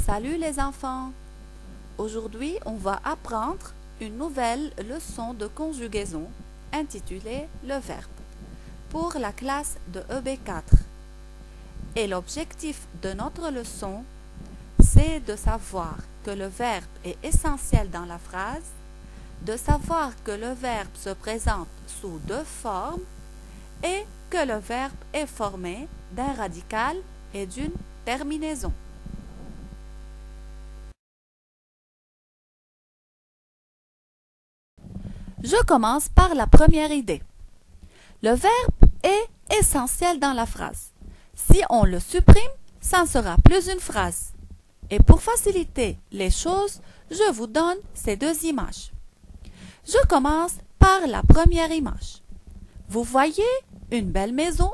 Salut les enfants! Aujourd'hui, on va apprendre une nouvelle leçon de conjugaison intitulée le verbe pour la classe de EB4. Et l'objectif de notre leçon, c'est de savoir que le verbe est essentiel dans la phrase, de savoir que le verbe se présente sous deux formes et que le verbe est formé d'un radical et d'une terminaison. Je commence par la première idée. Le verbe est essentiel dans la phrase. Si on le supprime, ça ne sera plus une phrase. Et pour faciliter les choses, je vous donne ces deux images. Je commence par la première image. Vous voyez une belle maison,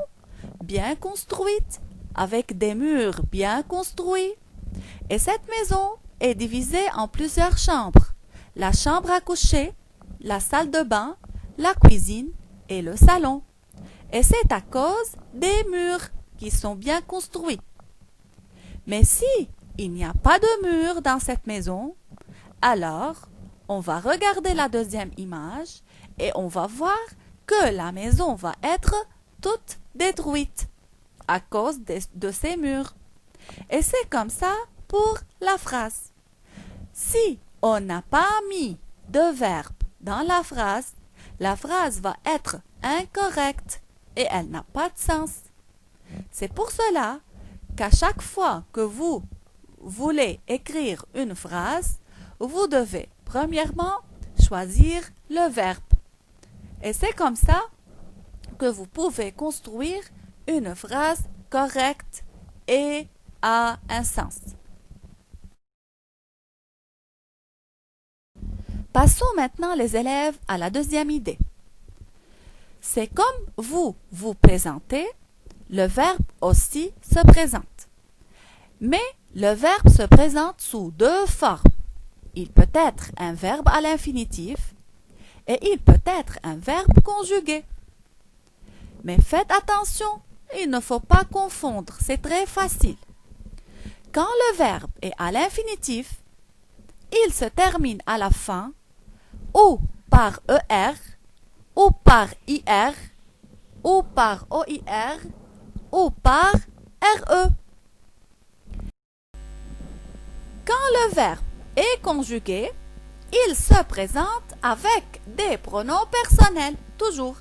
bien construite, avec des murs bien construits. Et cette maison est divisée en plusieurs chambres. La chambre à coucher, la salle de bain, la cuisine et le salon. Et c'est à cause des murs qui sont bien construits. Mais si il n'y a pas de murs dans cette maison, alors on va regarder la deuxième image et on va voir que la maison va être toute détruite à cause de ces murs. Et c'est comme ça pour la phrase. Si on n'a pas mis de verbe dans la phrase va être incorrecte et elle n'a pas de sens. C'est pour cela qu'à chaque fois que vous voulez écrire une phrase, vous devez premièrement choisir le verbe. Et c'est comme ça que vous pouvez construire une phrase correcte et à un sens. Passons maintenant les élèves à la deuxième idée. C'est comme vous vous présentez, le verbe aussi se présente. Mais le verbe se présente sous deux formes. Il peut être un verbe à l'infinitif et il peut être un verbe conjugué. Mais faites attention, il ne faut pas confondre, c'est très facile. Quand le verbe est à l'infinitif, il se termine à la fin ou par ER, ou par IR, ou par OIR, ou par RE. Quand le verbe est conjugué, il se présente avec des pronoms personnels, toujours.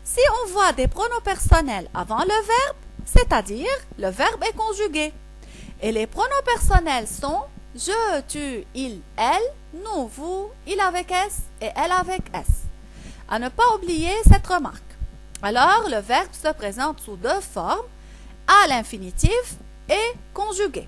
Si on voit des pronoms personnels avant le verbe, c'est-à-dire le verbe est conjugué. Et les pronoms personnels sont je, tu, il, elle, nous, vous, il avec S et elle avec S. À ne pas oublier cette remarque. Alors, le verbe se présente sous deux formes, à l'infinitif et conjugué.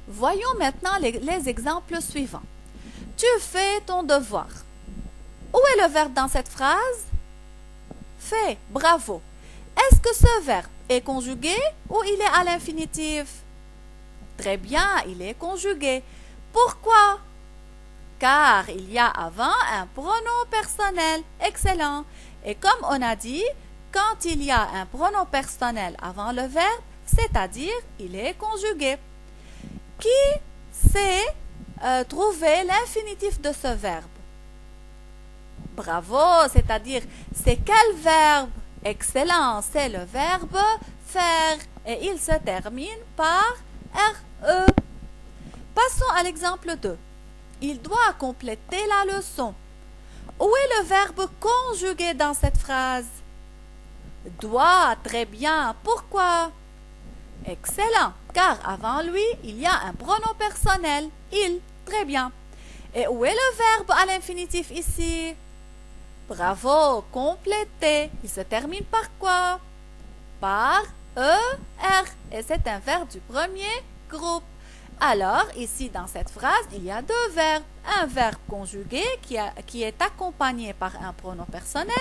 Voyons maintenant les exemples suivants. Tu fais ton devoir. Où est le verbe dans cette phrase? Fais, bravo. Est-ce que ce verbe est conjugué ou il est à l'infinitif? Très bien, il est conjugué. Pourquoi? Car il y a avant un pronom personnel. Excellent. Et comme on a dit, quand il y a un pronom personnel avant le verbe, c'est-à-dire il est conjugué. Qui sait trouver l'infinitif de ce verbe? Bravo, c'est-à-dire c'est quel verbe? Excellent, c'est le verbe faire et il se termine par RE. Passons à l'exemple 2. Il doit compléter la leçon. Où est le verbe conjugué dans cette phrase? Doit, très bien. Pourquoi? Excellent, car avant lui, il y a un pronom personnel, il, très bien. Et où est le verbe à l'infinitif ici? Bravo, compléter. Il se termine par quoi? Par ER. Et c'est un verbe du premier groupe. Alors, ici, dans cette phrase, il y a deux verbes. Un verbe conjugué qui est accompagné par un pronom personnel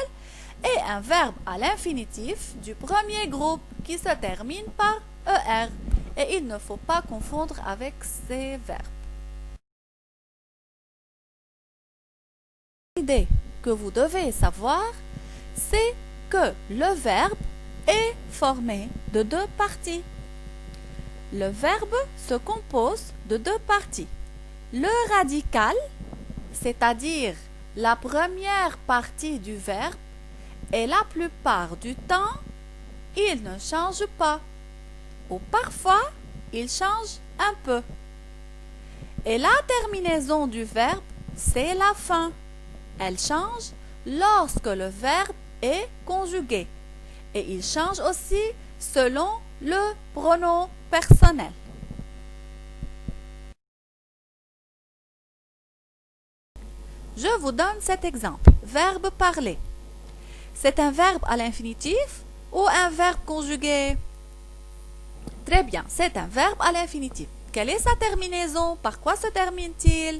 et un verbe à l'infinitif du premier groupe qui se termine par ER. Et il ne faut pas confondre avec ces verbes. L'idée que vous devez savoir, c'est que le verbe est formé de deux parties. Le verbe se compose de deux parties. Le radical, c'est-à-dire la première partie du verbe, et la plupart du temps, il ne change pas, ou parfois, il change un peu. Et la terminaison du verbe, c'est la fin. Elle change lorsque le verbe est conjugué. Et il change aussi selon le pronom personnel. Je vous donne cet exemple. Verbe parler. C'est un verbe à l'infinitif ou un verbe conjugué? Très bien, c'est un verbe à l'infinitif. Quelle est sa terminaison? Par quoi se termine-t-il?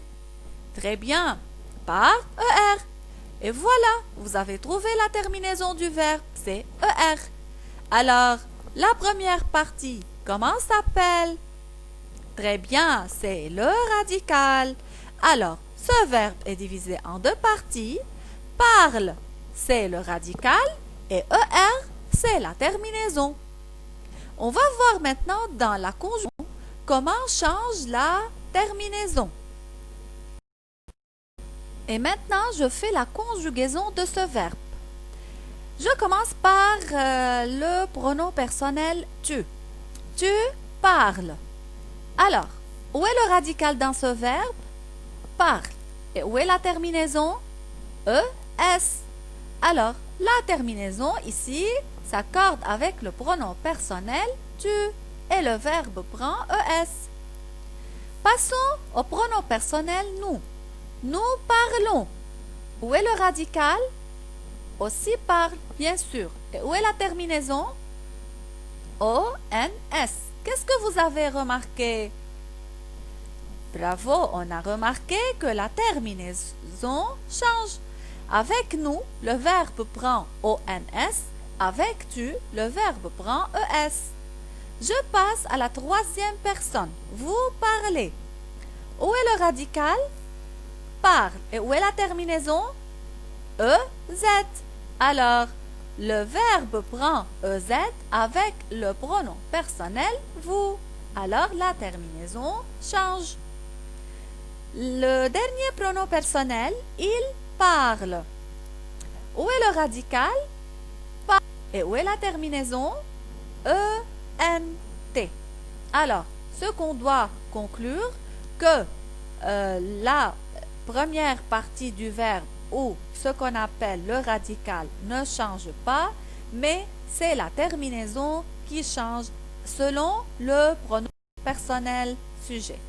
Très bien, par ER. Et voilà, vous avez trouvé la terminaison du verbe, c'est ER. Alors, la première partie, comment s'appelle? Très bien, c'est le radical. Alors, ce verbe est divisé en deux parties. Parle, c'est le radical et ER, c'est la terminaison. On va voir maintenant dans la conjugaison comment change la terminaison. Et maintenant, je fais la conjugaison de ce verbe. Je commence par le pronom personnel tu. Tu parles. Alors, où est le radical dans ce verbe? Parle. Et où est la terminaison? ES. Alors, la terminaison ici s'accorde avec le pronom personnel tu et le verbe prend ES. Passons au pronom personnel nous. Nous parlons. Où est le radical? Aussi parle, bien sûr. Et où est la terminaison? ONS. Qu'est-ce que vous avez remarqué? Bravo, on a remarqué que la terminaison change. Avec nous, le verbe prend ONS. Avec tu, le verbe prend ES. Je passe à la troisième personne. Vous parlez. Où est le radical? Parle. Et où est la terminaison? EZ. Alors, le verbe prend EZ avec le pronom personnel vous. Alors, la terminaison change. Le dernier pronom personnel, il parle. Où est le radical? Parle. Et où est la terminaison? ENT. Alors, ce qu'on doit conclure, que la première partie du verbe ou ce qu'on appelle le radical ne change pas, mais c'est la terminaison qui change selon le pronom personnel sujet.